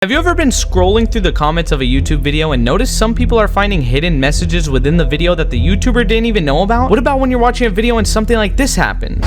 Have you ever been scrolling through the comments of a YouTube video and noticed some people are finding hidden messages within the video that the YouTuber didn't even know about? What about when you're watching a video and something like this happens?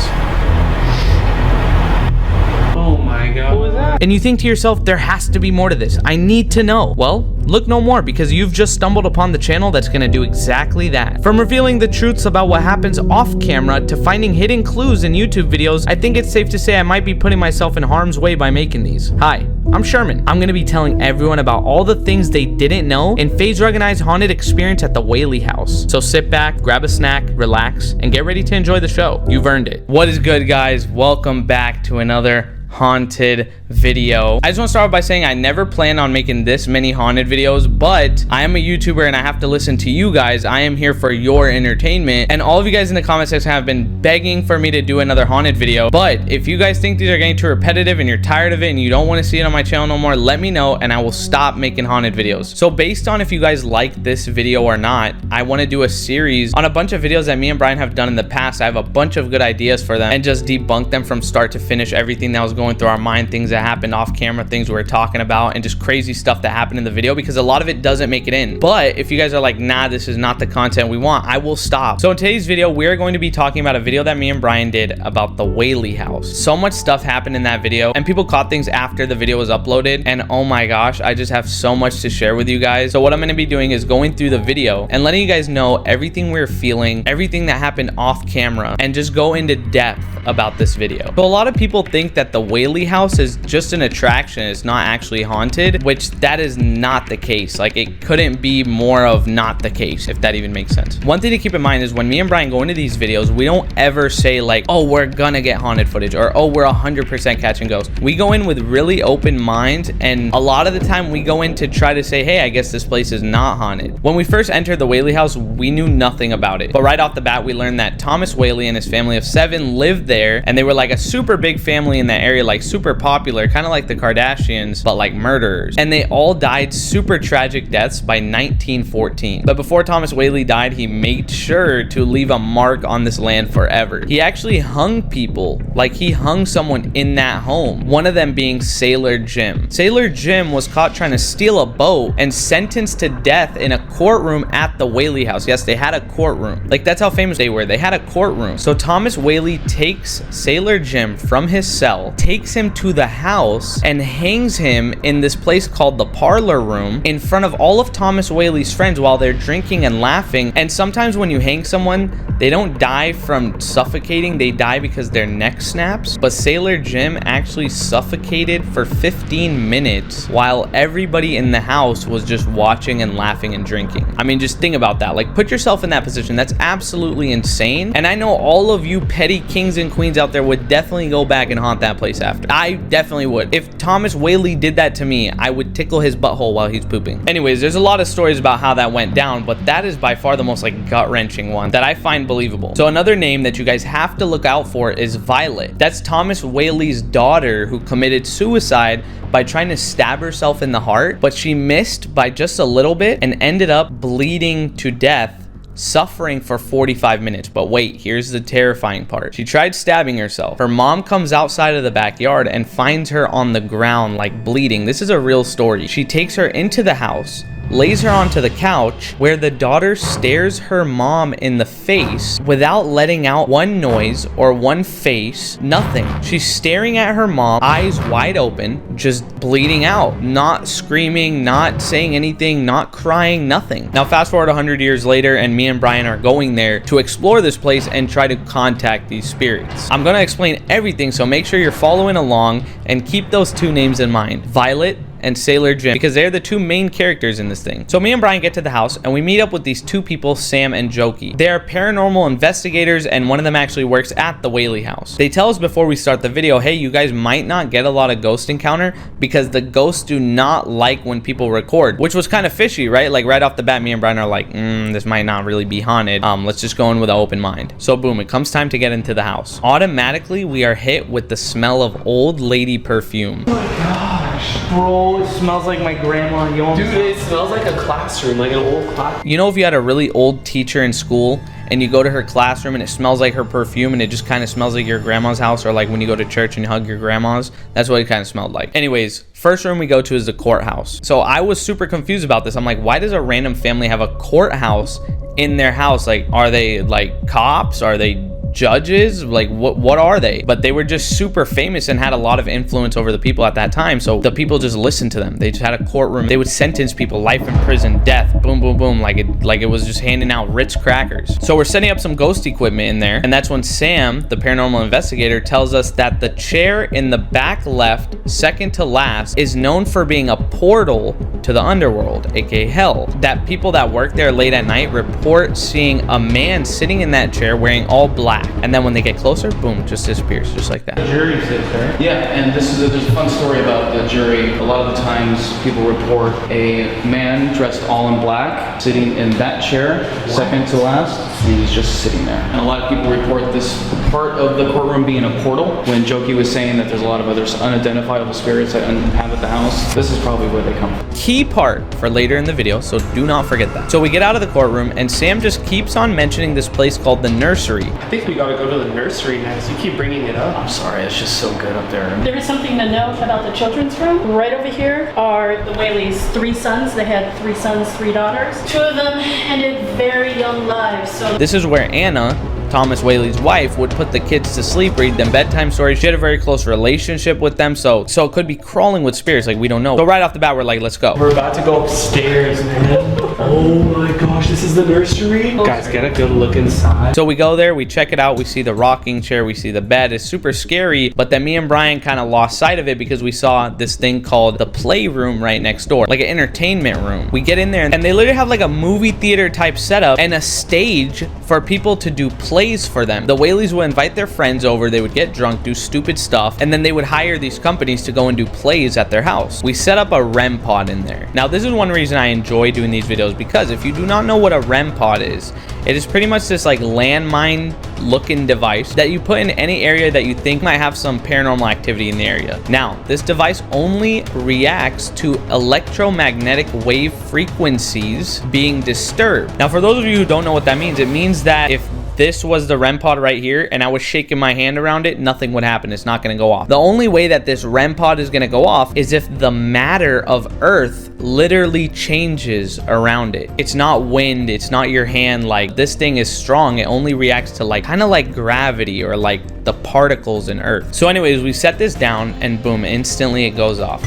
Oh my god. What was that? And you think to yourself, there has to be more to this. I need to know. Well, look no more, because you've just stumbled upon the channel that's going to do exactly that. From revealing the truths about what happens off camera to finding hidden clues in YouTube videos, I think it's safe to say I might be putting myself in harm's way by making these. Hi, I'm Sherman. I'm going to be telling everyone about all the things they didn't know in Faye's recognized haunted experience at the Whaley house. So sit back, grab a snack, relax, and get ready to enjoy the show. You've earned it. What is good, guys? Welcome back to another haunted video. I just want to start off by saying I never planned on making this many haunted videos, but I am a YouTuber and I have to listen to you guys. I am here for your entertainment, and all of you guys in the comment section have been begging for me to do another haunted video. But if you guys think these are getting too repetitive and you're tired of it and you don't want to see it on my channel no more, let me know and I will stop making haunted videos. So based on if you guys like this video or not, I want to do a series on a bunch of videos that me and Brian have done in the past. I have a bunch of good ideas for them and just debunk them from start to finish. Everything that was going through our mind, things that happened off camera, things we were talking about, and just crazy stuff that happened in the video, because a lot of it doesn't make it in. But if you guys are like, nah, this is not the content we want, I will stop. So in today's video, we're going to be talking about a video that me and Brian did about the Whaley house. So much stuff happened in that video, and people caught things after the video was uploaded, and oh my gosh, I just have so much to share with you guys. So what I'm going to be doing is going through the video and letting you guys know everything we're feeling, everything that happened off camera, and just go into depth about this video. So a lot of people think that the Whaley house is just an attraction, it's not actually haunted, which that is not the case. Like, it couldn't be more of not the case, if that even makes sense. One thing to keep in mind is when me and Brian go into these videos, we don't ever say like, oh, we're gonna get haunted footage, or oh, we're 100% catching ghosts. We go in with really open minds, and a lot of the time we go in to try to say, hey, I guess this place is not haunted. When we first entered the Whaley house, we knew nothing about it, but right off the bat we learned that Thomas Whaley and his family of 7 lived there, and they were like a super big family in that area, like super popular, kind of like the Kardashians, but like murderers. And they all died super tragic deaths by 1914. But before Thomas Whaley died, he made sure to leave a mark on this land forever. He actually hung people, like he hung someone in that home, one of them being Sailor Jim. Sailor Jim was caught trying to steal a boat and sentenced to death in a courtroom at the Whaley house. Yes, they had a courtroom. Like, that's how famous they were. They had a courtroom. So Thomas Whaley takes Sailor Jim from his cell, takes him to the house, and hangs him in this place called the Parlor room in front of all of Thomas Whaley's friends while they're drinking and laughing. And sometimes when you hang someone, they don't die from suffocating, they die because their neck snaps. But Sailor Jim actually suffocated for 15 minutes while everybody in the house was just watching and laughing and drinking. I mean, just think about that. Like, put yourself in that position. That's absolutely insane. And I know all of you petty kings and queens out there would definitely go back and haunt that place after. I definitely would. If Thomas Whaley did that to me, I would tickle his butthole while he's pooping. Anyways, there's a lot of stories about how that went down, but that is by far the most like gut-wrenching one that I find believable. So another name that you guys have to look out for is Violet. That's Thomas Whaley's daughter, who committed suicide by trying to stab herself in the heart, but she missed by just a little bit and ended up bleeding to death, suffering for 45 minutes. But wait, here's the terrifying part. She tried stabbing herself. Her mom comes outside of the backyard and finds her on the ground, like bleeding. This is a real story. She takes her into the house, lays her onto the couch, where the daughter stares her mom in the face without letting out one noise or one face, nothing. She's staring at her mom, eyes wide open, just bleeding out, not screaming, not saying anything, not crying, nothing. Now fast forward 100 years later, and me and Brian are going there to explore this place and try to contact these spirits. I'm gonna explain everything, so make sure you're following along and keep those two names in mind, Violet and Sailor Jim, because they're the two main characters in this thing. So me and Brian get to the house and we meet up with these two people, Sam and Jokey. They are paranormal investigators, and one of them actually works at the Whaley house. They tell us before we start the video, hey, you guys might not get a lot of ghost encounter because the ghosts do not like when people record, which was kind of fishy, right? Like right off the bat, me and Brian are like, this might not really be haunted. Let's just go in with an open mind. So boom, it comes time to get into the house. Automatically, we are hit with the smell of old lady perfume. Oh my gosh. gosh. Bro, it smells like my grandma. Dude, it smells like a classroom, like an old classroom. You know, if you had a really old teacher in school and you go to her classroom and it smells like her perfume and it just kind of smells like your grandma's house, or like when you go to church and you hug your grandma's, that's what it kind of smelled like. Anyways, first room we go to is the courthouse. So I was super confused about this. I'm like, why does a random family have a courthouse in their house? Like, are they like cops? Are they judges? Like, what are they? But they were just super famous and had a lot of influence over the people at that time, so the people just listened to them. They just had a courtroom. They would sentence people, life in prison, death, boom boom boom, like it was just handing out Ritz crackers. So we're setting up some ghost equipment in there, and that's when Sam, the paranormal investigator, tells us that the chair in the back left, second to last, is known for being a portal to the underworld, aka hell. That people that work there late at night report seeing a man sitting in that chair wearing all black, and then when they get closer, boom, just disappears, just like that. The jury sits there. Yeah, and there's a fun story about the jury. A lot of the times people report a man dressed all in black sitting in that chair, second to last, and he's just sitting there. And a lot of people report this part of the courtroom being a portal. When Jokey was saying that there's a lot of other unidentifiable spirits that inhabit the house, this is probably where they come from. Key part for later in the video, so do not forget that. So we get out of the courtroom and Sam just keeps on mentioning this place called the nursery. I think we gotta go to the nursery next. You keep bringing it up. I'm sorry, it's just so good up there. There is something to note about the children's room. Right over here are the Whaleys' 3 sons. They had 3 sons, 3 daughters. 2 of them ended very young lives. So This is where Anna, Thomas Whaley's wife, would put the kids to sleep, read them bedtime stories. She had a very close relationship with them, so it could be crawling with spirits, like we don't know. So right off the bat, we're like, let's go. We're about to go upstairs, man. Oh my gosh, this is the nursery? Guys, get a good look inside. So we go there, we check it out, we see the rocking chair, we see the bed. It's super scary, but then me and Brian kind of lost sight of it because we saw this thing called the playroom right next door, like an entertainment room. We get in there and they literally have like a movie theater type setup and a stage for people to do plays for them. The Whaleys would invite their friends over, they would get drunk, do stupid stuff, and then they would hire these companies to go and do plays at their house. We set up a REM pod in there. Now this is one reason I enjoy doing these videos, because if you do not know what a REM pod is, it is pretty much this like landmine looking device that you put in any area that you think might have some paranormal activity in the area. Now, this device only reacts to electromagnetic wave frequencies being disturbed. Now, for those of you who don't know what that means, it means that if this was the REM pod right here and I was shaking my hand around it, nothing would happen. It's not going to go off. The only way that this REM pod is going to go off is if the matter of Earth literally changes around it. It's not wind, it's not your hand. Like, this thing is strong. It only reacts to like kind of like gravity or like the particles in Earth. So anyways, we set this down and boom, instantly it goes off.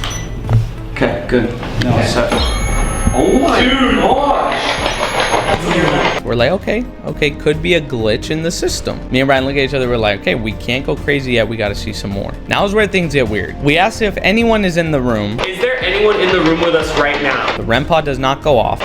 Okay, good. Now it's set. Oh my gosh! We're like, okay, could be a glitch in the system. Me and Brian look at each other, we're like, okay, we can't go crazy yet, we gotta see some more. Now is where things get weird. We asked if anyone is in the room. Is there anyone in the room with us right now? The REM pod does not go off.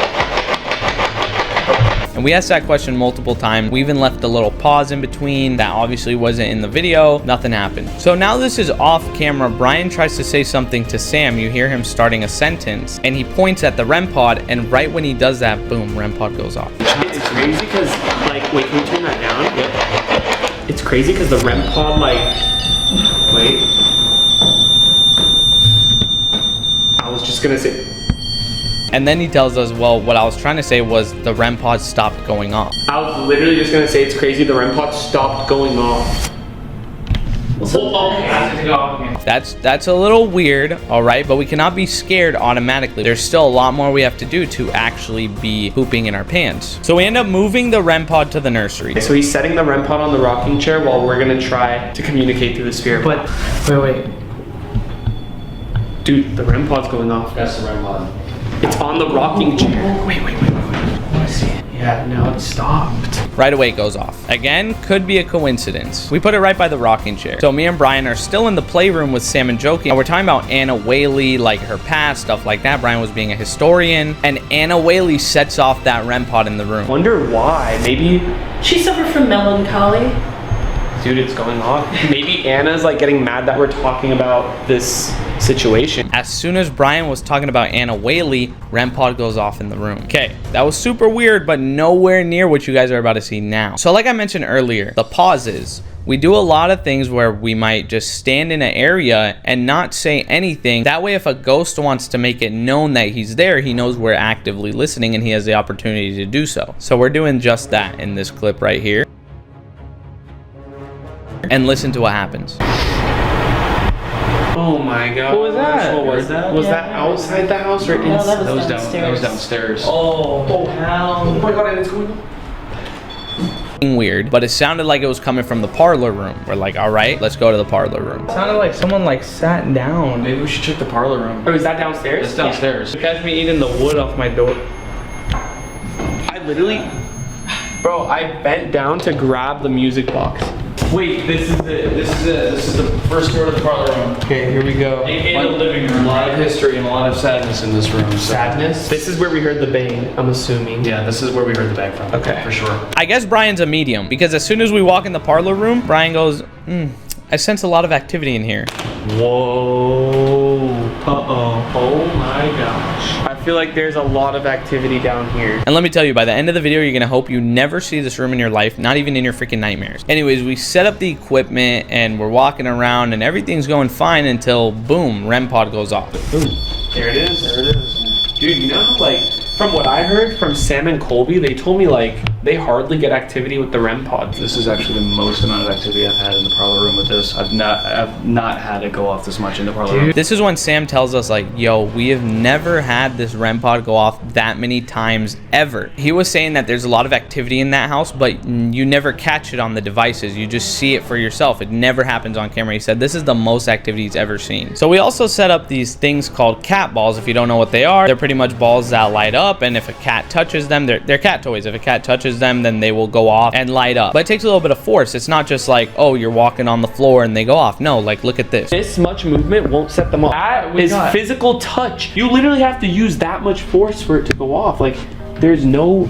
And we asked that question multiple times. We even left a little pause in between that obviously wasn't in the video. Nothing happened. So now this is off camera. Brian tries to say something to Sam. You hear him starting a sentence and he points at the REM pod, and right when he does that, boom, REM pod goes off. It's crazy because, like, wait, can you turn that down? Yep. It's crazy because the REM pod, like, wait. I was just gonna say. And then he tells us, well, what I was trying to say was the REM pod stopped going off. I was literally just gonna say it's crazy the REM pod stopped going off. That's a little weird, all right, but we cannot be scared automatically. There's still a lot more we have to do to actually be pooping in our pants. So we end up moving the REM pod to the nursery. So he's setting the REM pod on the rocking chair while we're gonna try to communicate through the spirit. But wait. Dude, the REM pod's going off. That's the REM pod. It's on the rocking chair. Wait. I wanna see it. Yeah, now it stopped. Right away it goes off. Again, could be a coincidence. We put it right by the rocking chair. So me and Brian are still in the playroom with Sam and Jokey, and we're talking about Anna Whaley, like her past, stuff like that. Brian was being a historian, and Anna Whaley sets off that REM pod in the room. Wonder why. Maybe, she suffered from melancholy. dude, it's going off. Maybe Anna's like getting mad that we're talking about this situation. As soon as Brian was talking about Anna Whaley, REM pod goes off in the room. Okay, that was super weird, but nowhere near what you guys are about to see now. So like I mentioned earlier, the pauses, We do a lot of things where we might just stand in an area and not say anything. That way, if a ghost wants to make it known that he's there, he knows we're actively listening and he has the opportunity to do so. So we're doing just that in this clip right here. And listen to what happens. Oh my god. What was that? What was that? Was that outside the house or No, inside? that was That was downstairs. Oh, hell. Oh my god, and it's going on. Weird, but it sounded like it was coming from the parlor room. We're like, all right, let's go to the parlor room. It sounded like someone like sat down. Maybe we should check the parlor room. Oh, is that downstairs? It's downstairs. You catch me eating the wood off my door. I literally, bro, I bent down to grab the music box. Wait, this is it. This is the first door to the parlor room. Okay, here we go. In the living room. A lot of history and a lot of sadness in this room. So. Sadness? This is where we heard the bang, I'm assuming. Yeah, this is where we heard the bang from. Okay. For sure. I guess Brian's a medium because as soon as we walk in the parlor room, Brian goes, I sense a lot of activity in here. Whoa. Uh-oh. Oh my gosh. I feel like there's a lot of activity down here. And let me tell you, by the end of the video, you're gonna hope you never see this room in your life, not even in your freaking nightmares. Anyways, we set up the equipment and we're walking around and everything's going fine until boom, REM pod goes off. There it is. There it is. Dude, you know, like, from what I heard from Sam and Colby, they told me, like, they hardly get activity with the REM pods. This is actually the most amount of activity I've had in the parlor room with this. I've not had it go off this much in the parlor room. This is when Sam tells us like, yo, we have never had this REM pod go off that many times ever. He was saying that there's a lot of activity in that house, but you never catch it on the devices. You just see it for yourself. It never happens on camera. He said this is the most activity he's ever seen. So we also set up these things called cat balls. If you don't know what they are, they're pretty much balls that light up, and if a cat touches them, they're cat toys. If a cat touches them, then they will go off and light up. But it takes a little bit of force. It's not just like, oh, you're walking on the floor and they go off. No, like look at this. This much movement won't set them off. That is physical touch. You literally have to use that much force for it to go off. Like, there's no,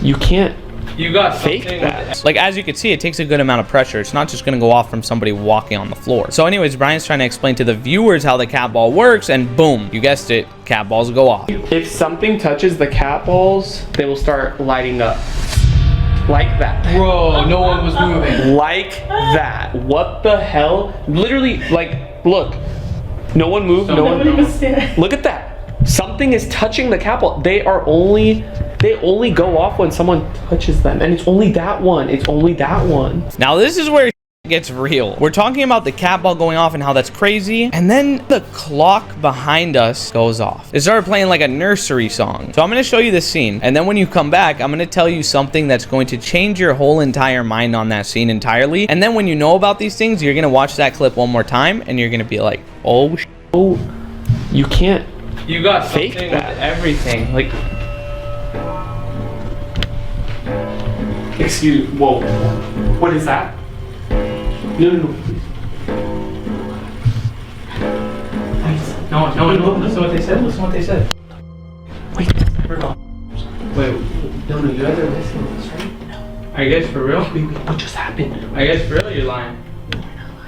you can't You got fake something that. Like, as you can see, it takes a good amount of pressure. It's not just gonna go off from somebody walking on the floor. So anyways, Brian's trying to explain to the viewers how the cat ball works, and boom, you guessed it, cat balls go off. If something touches the cat balls, they will start lighting up. Like that. Bro, no one was moving. Like that. What the hell? Literally, like, look. No one moved. No one. Nobody was there. Look at that. Something is touching the cat ball. They only go off when someone touches them, and it's only that one. It's only that one. Now this is where it gets real. We're talking about the cat ball going off and how that's crazy, and then the clock behind us goes off. It started playing like a nursery song. So I'm going to show you this scene, and then when you come back, I'm going to tell you something that's going to change your whole entire mind on that scene entirely. And then when you know about these things, you're going to watch that clip one more time, and you're going to be like, oh, You can't. You got fake something that. with everything. Like, Excuse. Whoa. What is that? No. no, listen what they said. Listen what they said. Wait. Wait, No. You guys are listening to this, right? No. are you guys for real? Wait. What just happened? Are you guys for real? You're lying.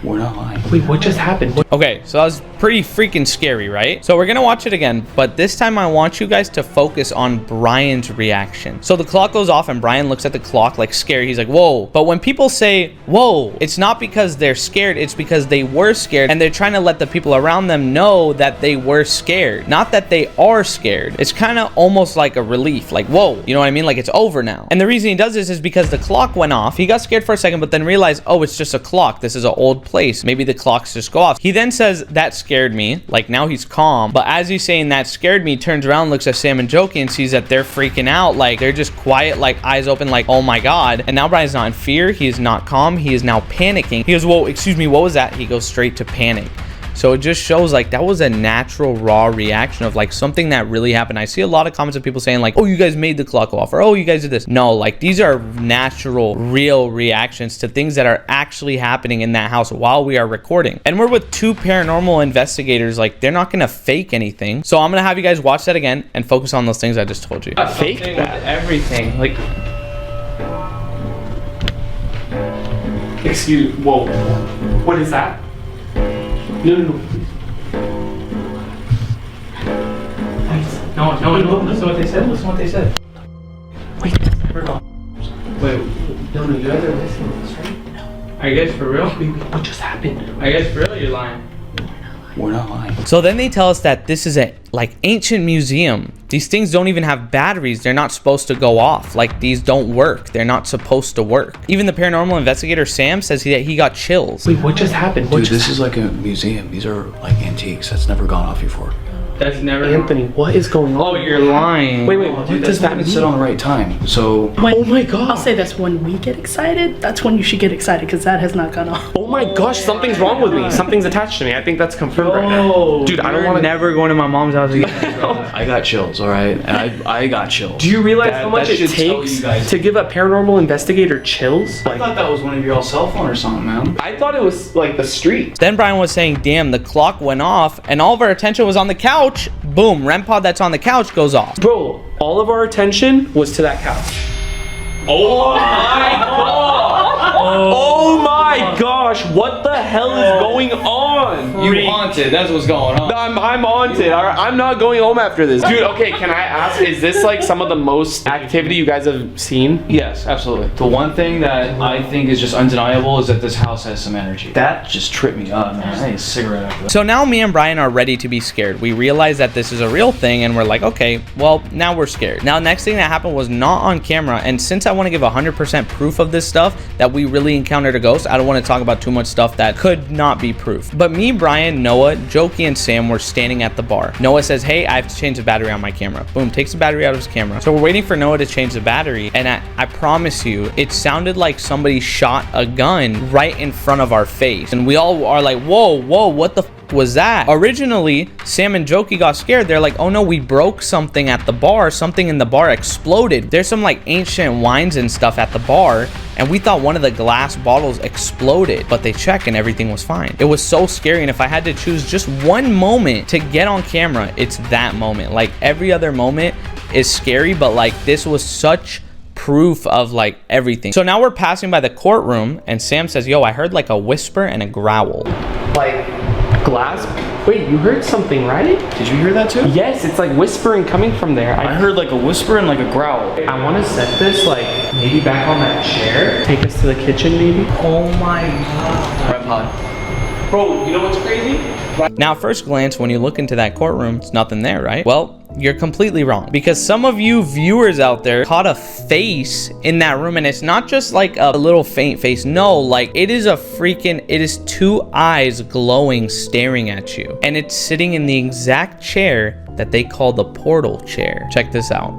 We're not lying. Wait. What just happened? Okay, so that was pretty freaking scary, right? So we're gonna watch it again, but this time I want you guys to focus on Brian's reaction. So the clock goes off and Brian looks at the clock like scared. He's like, whoa. But when people say, whoa, it's not because they're scared, it's because they were scared, and they're trying to let the people around them know that they were scared, not that they are scared. It's kind of almost like a relief, like, whoa, you know what I mean? Like, it's over now. And the reason he does this is because the clock went off. He got scared for a second, but then realized, oh, it's just a clock. This is an old place. Maybe the clocks just go off. He then says, that scared me. Like, now he's calm. But as he's saying that scared me, turns around, looks at Sam and Jokey and sees that they're freaking out. Like, they're just quiet, like eyes open, like, oh my God. And now Brian's not in fear. He is not calm. He is now panicking. He goes, whoa, excuse me, what was that? He goes straight to panic. So it just shows like that was a natural raw reaction of like something that really happened. I see a lot of comments of people saying like, oh, you guys made the clock go off, or oh, you guys did this. No, like these are natural, real reactions to things that are actually happening in that house while we are recording. And we're with two paranormal investigators. Like, they're not gonna fake anything. So I'm gonna have you guys watch that again and focus on those things I just told you. Fake Something that. with everything. Like, Excuse. Whoa. What is that? No. no, listen what they said. Listen what they said. Wait. Wait, No. You guys are listening to this, right? No. I guess for real. What just happened? I guess for real you're lying. We're not lying. So then they tell us that this is a like ancient museum. These things don't even have batteries. They're not supposed to go off. Like these don't work. They're not supposed to work. Even the paranormal investigator Sam says he got chills. Wait, what just happened? Dude, this is like a museum. These are like antiques. That's never gone off before. That's never. Anthony, what is going on? Oh, you're lying. Wait, what does that mean? Sit on the right time. So When, Oh my god. I'll say this, when we get excited, that's when you should get excited because that has not gone off. Oh my gosh, something's wrong with me. Something's attached to me. I think that's confirmed right now. Oh, Dude, I don't you're want to. never going to my mom's house again. I got chills, all right? And I got chills. Do you realize That- how much that it should tell takes you guys- to give a paranormal investigator chills? I thought that was one of your cell phone or something, man. I thought it was like the street. Then Brian was saying, damn, the clock went off and all of our attention was on the couch. Boom, REM pod that's on the couch goes off. Bro, all of our attention was to that couch. Oh my god! Oh my gosh, what the hell is going on? You haunted. That's what's going on. I'm haunted. I'm not going home after this. Dude, okay, can I ask, is this like some of the most activity you guys have seen? Yes, absolutely. The one thing that I think is just undeniable is that this house has some energy. That just tripped me up, man. I need a cigarette after that. So now me and Brian are ready to be scared. We realize that this is a real thing and we're like, okay, well, now we're scared. Now, next thing that happened was not on camera. And since I want to give 100% proof of this stuff, that we really encountered a ghost, I don't want to talk about too much stuff that could not be proof. But me, Brian, Noah, Jokey, and Sam were standing at the bar. Noah says, hey, I have to change the battery on my camera. Boom, takes the battery out of his camera. So we're waiting for Noah to change the battery. And I promise you, it sounded like somebody shot a gun right in front of our face. And we all are like, whoa, what the was that? Originally, Sam and Jokey got scared. They're like, oh no, we broke something at the bar. Something in the bar exploded. There's some like ancient wines and stuff at the bar. And we thought one of the glass bottles exploded, but they checked and everything was fine. It was so scary. And if I had to choose just one moment to get on camera, it's that moment. Like every other moment is scary, but like this was such proof of like everything. So now we're passing by the courtroom and Sam says, yo, I heard like a whisper and a growl. Like glass? Wait, you heard something, right? Did you hear that too? Yes, it's like whispering coming from there. I heard like a whisper and like a growl. I want to set this like maybe back on that chair. Take us to the kitchen maybe. Oh my God. REM pod. Bro, you know what's crazy? Now, at first glance, when you look into that courtroom, it's nothing there, right? Well, you're completely wrong because some of you viewers out there caught a face in that room, and it's not just like a little faint face. No, like it is two eyes glowing, staring at you, and it's sitting in the exact chair that they call the portal chair. Check this out.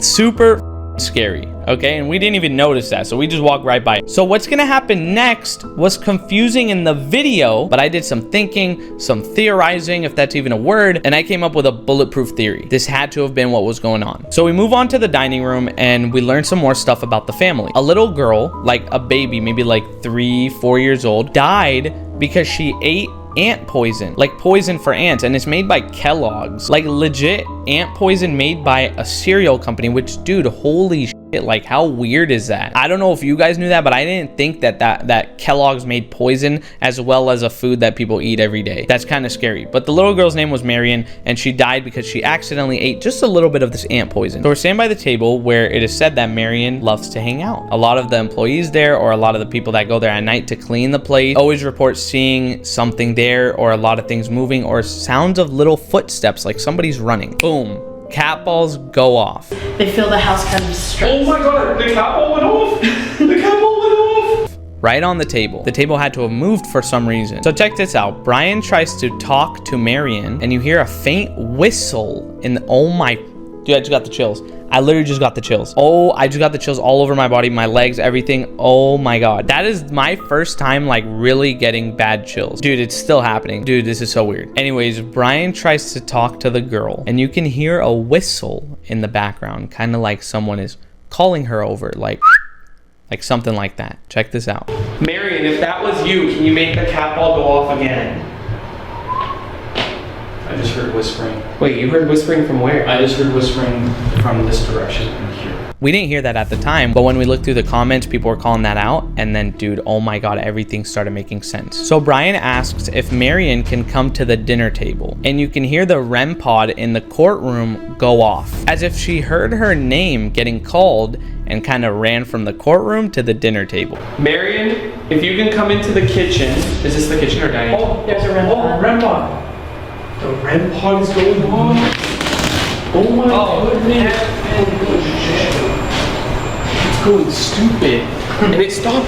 Super scary, okay? And we didn't even notice that, so we just walked right by it. So what's gonna happen next was confusing in the video, but I did some thinking, some theorizing, if that's even a word, and I came up with a bulletproof theory. This had to have been what was going on. So we move on to the dining room and we learn some more stuff about the family. A little girl, like a baby, maybe like 3-4 years old, died because she ate ant poison, like poison for ants, and it's made by Kellogg's, like legit ant poison made by a cereal company, which, dude, holy shit, like how weird is that? I don't know if you guys knew that, but I didn't think that Kellogg's made poison as well as a food that people eat every day. That's kind of scary. But the little girl's name was Marion, and she died because she accidentally ate just a little bit of this ant poison. So we're standing by the table where it is said that Marion loves to hang out. A lot of the employees there, or a lot of the people that go there at night to clean the place, always report seeing something there, or a lot of things moving, or sounds of little footsteps, like somebody's running. Boom. Cat balls go off. They feel the house kind of stressed. Oh my god, the cat ball went off! The cat ball went off! Right on the table. The table had to have moved for some reason. So check this out. Brian tries to talk to Marion, and you hear a faint whistle in the, oh my, dude, I just got the chills. I literally just got the chills. Oh, I just got the chills all over my body, my legs, everything. Oh my God. That is my first time like really getting bad chills. Dude, it's still happening. Dude, this is so weird. Anyways, Brian tries to talk to the girl, and you can hear a whistle in the background, kind of like someone is calling her over, like something like that. Check this out. Marion, if that was you, can you make the cat ball go off again? I just heard whispering. Wait, you heard whispering from where? I just heard whispering from this direction and here. We didn't hear that at the time, but when we looked through the comments, people were calling that out. And then, dude, oh my God, everything started making sense. So Brian asks if Marion can come to the dinner table, and you can hear the REM pod in the courtroom go off, as if she heard her name getting called and kind of ran from the courtroom to the dinner table. Marion, if you can come into the kitchen. Is this the kitchen or dining? Oh, there's a REM pod. REM pod. The REM pod is going on. Oh my goodness. It's going stupid. And it stopped.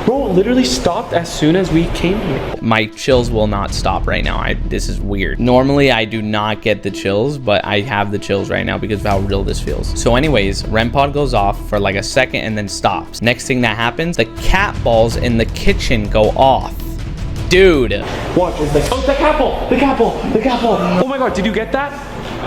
Bro, it literally stopped as soon as we came here. My chills will not stop right now. This is weird. Normally, I do not get the chills, but I have the chills right now because of how real this feels. So anyways, REM pod goes off for like a second and then stops. Next thing that happens, the cat balls in the kitchen go off. Dude. Watch, it's like, oh, the cat ball, the cat ball, the cat ball. Oh my God, did you get that?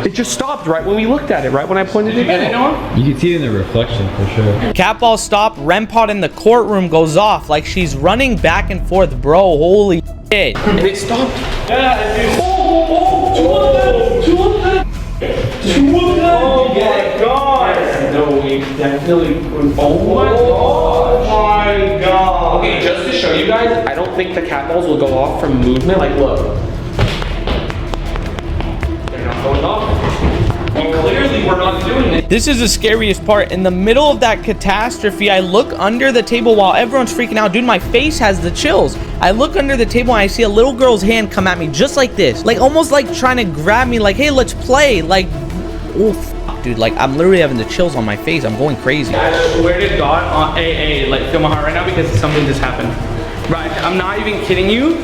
It just stopped right when we looked at it, right when I pointed it out. You can see it in the reflection for sure. Cat ball stop, REM pod in the courtroom goes off like she's running back and forth, bro. Holy shit. And it stopped. Yeah, dude. Oh, two of them. Oh my God. No, we definitely. Oh my God. Okay, just to show you guys, I don't think the cat balls will go off from movement. Like, look. They're not going off. And clearly, we're not doing it. This is the scariest part. In the middle of that catastrophe, I look under the table while everyone's freaking out. Dude, my face has the chills. I look under the table and I see a little girl's hand come at me just like this. Like, almost like trying to grab me like, hey, let's play. Like, oh, fuck, dude. Like, I'm literally having the chills on my face. I'm going crazy. I swear to God, on AA, like, feel my heart right now because something just happened. Right, I'm not even kidding you.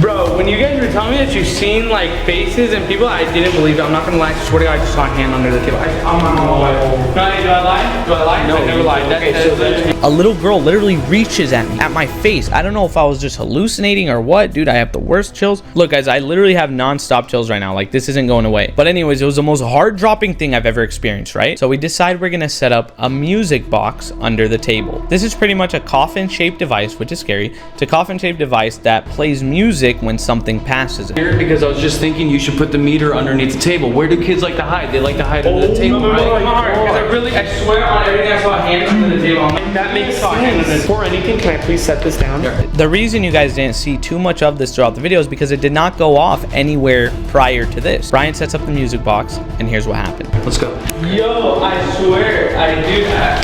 Bro, when you guys were telling me that you've seen like faces and people, I didn't believe it. I'm not gonna lie. I swear to God, I just saw a hand under the table. I'm not gonna lie. No, do I lie? Do I lie? No, I never lied. That's A little girl literally reaches at me, at my face. I don't know if I was just hallucinating or what. Dude, I have the worst chills. Look, guys, I literally have non-stop chills right now. Like, this isn't going away. But anyways, it was the most heart-dropping thing I've ever experienced, right? So we decide we're gonna set up a music box under the table. This is pretty much a coffin-shaped device, which is scary. It's a coffin-shaped device that plays music when something passes it. Because I was just thinking you should put the meter underneath the table. Where do kids like to hide? They like to hide under the table, right? I swear on everything I saw a hand under the table. I'm like, that makes sense. Before anything, can I please set this down? The reason you guys didn't see too much of this throughout the video is because it did not go off anywhere prior to this. Brian sets up the music box, and here's what happened. Let's go. Yo, I swear, I do that.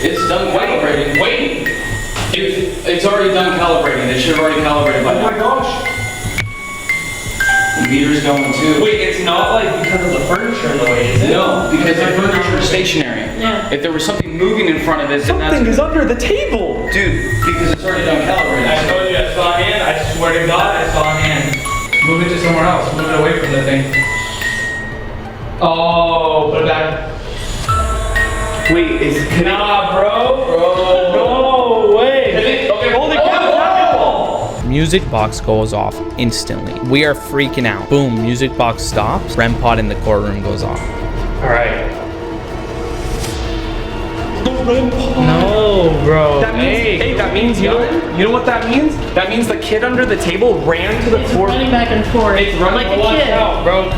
It's done calibrating. Wait! It's already done calibrating. They should have already calibrated by now. Oh my gosh. The meter's going too. Wait, it's not like because of the furniture in the way, is it? No, because the furniture is stationary. Yeah. If there was something moving in front of it, then that's... Something is under the table. Dude, because it's already done calibrated. I told you I saw a hand. I swear to God, I saw a hand. Move it to somewhere else. Move it away from the thing. Oh, put it back. Wait, is Nah, bro. No way. Okay, hold it. Music box goes off instantly. We are freaking out. Boom, music box stops. REM pod in the courtroom goes off. all right. No, bro. That means, hey, that means, you know what that means? That means the kid under the table ran to the It's floor. running back and forth. It's running like a watch kid. out, bro.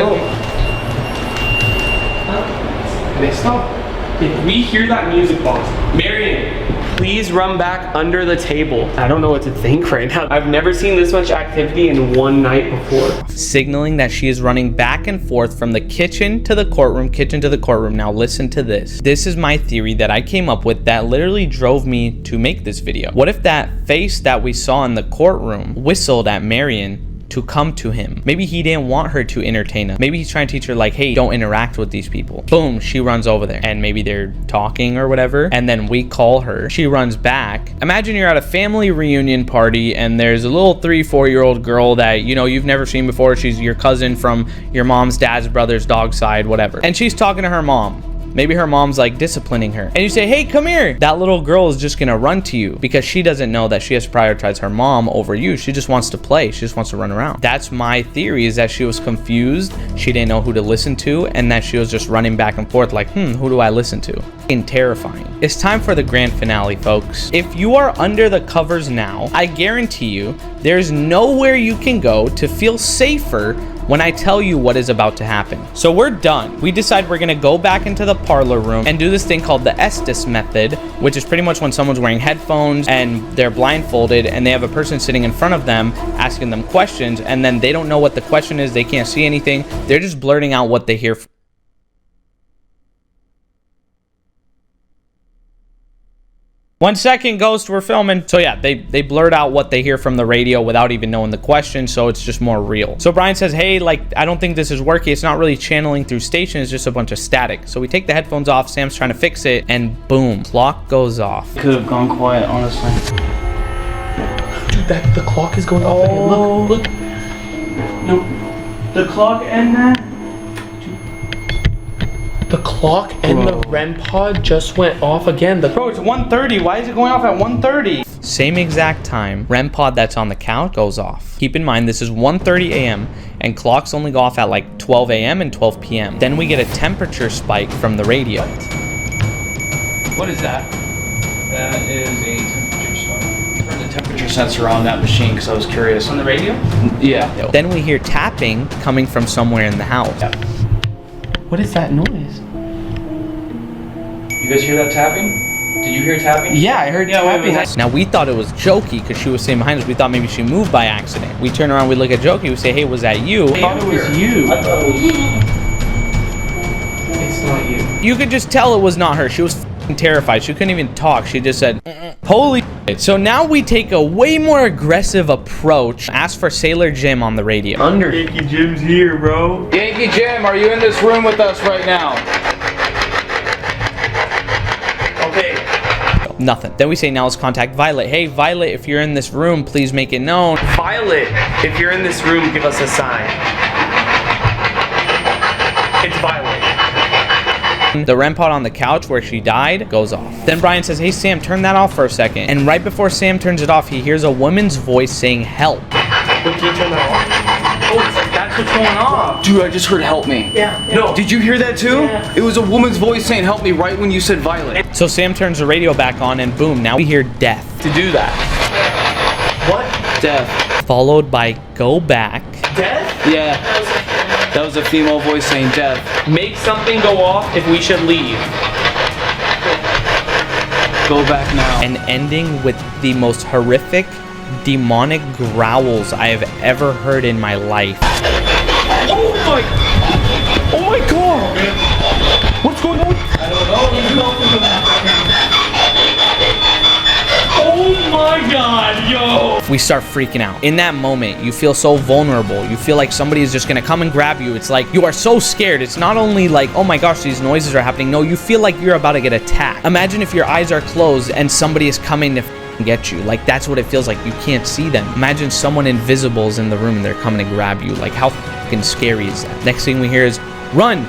They stopped. If we hear that music box, Marion, please run back under the table. I don't know what to think right now. I've never seen this much activity in one night before. Signaling that she is running back and forth from the kitchen to the courtroom, Now listen to this. This is my theory that I came up with that literally drove me to make this video. What if that face that we saw in the courtroom whistled at Marion to come to him? Maybe he didn't want her to entertain him. Maybe he's trying to teach her like, hey, don't interact with these people. Boom, she runs over there and maybe they're talking or whatever. And then we call her. She runs back. Imagine you're at a family reunion party and there's a little 3-4-year-old girl that, you know, you've never seen before. She's your cousin from your mom's dad's brother's dog side, whatever. And she's talking to her mom. Maybe her mom's like disciplining her. And you say, hey, come here. That little girl is just gonna run to you because she doesn't know that she has to prioritize her mom over you. She just wants to play. She just wants to run around. That's my theory, is that she was confused. She didn't know who to listen to, and that she was just running back and forth like, who do I listen to? Fucking terrifying. It's time for the grand finale, folks. If you are under the covers now, I guarantee you there's nowhere you can go to feel safer when I tell you what is about to happen. So we're done. We decide we're gonna go back into the parlor room and do this thing called the Estes method, which is pretty much when someone's wearing headphones and they're blindfolded and they have a person sitting in front of them asking them questions, and then they don't know what the question is, they can't see anything, they're just blurting out what they hear. 1 second, Ghost, we're filming. So yeah, they blurt out what they hear from the radio without even knowing the question, so it's just more real. So Brian says, hey, like, I don't think this is working. It's not really channeling through station, it's just a bunch of static. So we take the headphones off, Sam's trying to fix it, and boom, clock goes off. Could have gone quiet, honestly. Dude, the clock is going off again. Look. No. The clock and that? The clock and the REM pod just went off again. Bro, it's 1:30. Why is it going off at 1:30? Same exact time, REM pod that's on the couch goes off. Keep in mind, this is 1:30 a.m. and clocks only go off at like 12 a.m. and 12 p.m. Then we get a temperature spike from the radio. What is that? That is a temperature spike. Turn the temperature sensor on that machine because I was curious. On the radio? Yeah. Then we hear tapping coming from somewhere in the house. Yeah. What is that noise? You guys hear that tapping? Did you hear tapping? Yeah, I heard tapping. Now we thought it was Jokey because she was sitting behind us. We thought maybe she moved by accident. We turn around, we look at Jokey, we say, hey, was that you? I thought it was you. I thought it was you. It's not you. You could just tell it was not her. She was f***ing terrified. She couldn't even talk. She just said, holy shit. So now we take a way more aggressive approach. Ask for Sailor Jim on the radio. Yankee Jim's here, bro. Yankee Jim, are you in this room with us right now? Okay. Nothing. Then we say, now let's contact Violet. Hey, Violet, if you're in this room, please make it known. Violet, if you're in this room, give us a sign. It's Violet. The REM pod on the couch where she died goes off. Then Brian says, hey, Sam, turn that off for a second. And right before Sam turns it off, he hears a woman's voice saying, help. Wait, can you turn that off? Oh, that's what's going on. Dude, I just heard help me. Yeah. No. Did you hear that too? Yeah. It was a woman's voice saying help me right when you said Violet. So Sam turns the radio back on and boom, now we hear death. To do that. What? Death. Followed by go back. Death? Yeah. That was a female voice saying death. Make something go off if we should leave. Go back now. And ending with the most horrific, demonic growls I have ever heard in my life. Oh my god! What's going on? Oh my god, yo! We start freaking out. In that moment, you feel so vulnerable. You feel like somebody is just gonna come and grab you. It's like you are so scared. It's not only like, oh my gosh, these noises are happening. No, you feel like you're about to get attacked. Imagine if your eyes are closed and somebody is coming to get you. Like, that's what it feels like. You can't see them. Imagine someone invisible is in the room and they're coming to grab you. Like, how fucking scary is that? Next thing we hear is, run!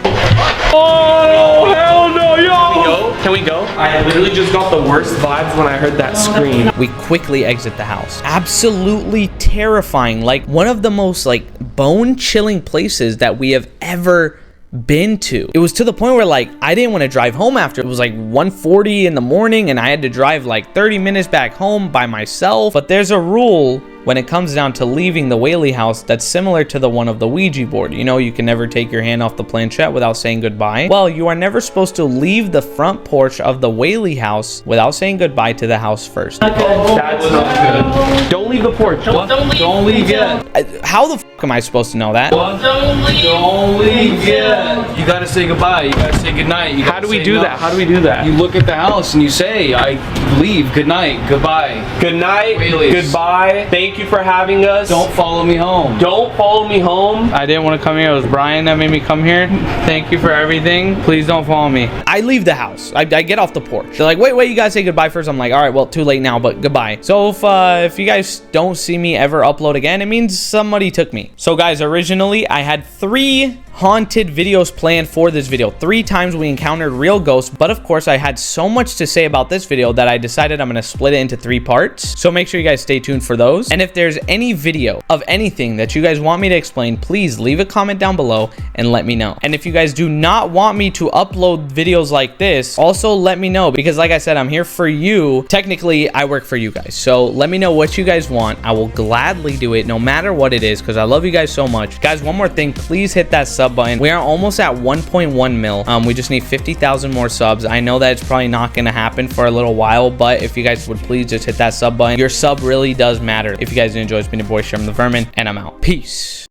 Oh, hell no, yo! Can we go? I literally just got the worst vibes when I heard that scream. We quickly exit the house. Absolutely terrifying. Like, one of the most, like, bone-chilling places that we have ever been to. It was to the point where, like, I didn't want to drive home after. It was like 1:40 in the morning and I had to drive like 30 minutes back home by myself. But there's a rule when it comes down to leaving the Whaley house that's similar to the one of the Ouija board. You know, you can never take your hand off the planchette without saying goodbye. Well, you are never supposed to leave the front porch of the Whaley house without saying goodbye to the house first. That's not good. Don't leave the porch. Don't leave yet. How the fuck am I supposed to know that? Don't leave yet. You gotta say goodbye. You gotta say goodnight. How do we do that? How do we do that? You look at the house and you say, I leave, good night, goodbye. Good night, Whaley's. goodbye, thank Thank you for having us. Don't follow me home. Don't follow me home. I didn't want to come here. It was Brian that made me come here. Thank you for everything. Please don't follow me. I leave the house. I get off the porch. They're like, wait, you guys say goodbye first. I'm like, all right, well, too late now, but goodbye. So if you guys don't see me ever upload again, it means somebody took me. So guys, originally I had 3 haunted videos planned for this video. 3 times we encountered real ghosts, but of course I had so much to say about this video that I decided I'm gonna split it into 3 parts. So make sure you guys stay tuned for those. And if there's any video of anything that you guys want me to explain, please leave a comment down below and let me know. And if you guys do not want me to upload videos like this, also let me know, because like I said, I'm here for you. Technically, I work for you guys. So let me know what you guys want. I will gladly do it no matter what it is, because I love you guys so much. Guys, one more thing, please hit that sub button. We are almost at 1.1 mil. We just need 50,000 more subs. I know that it's probably not going to happen for a little while, but if you guys would please just hit that sub button. Your sub really does matter. If you guys enjoy, it's been your boy Sherman the Vermin, and I'm out. Peace.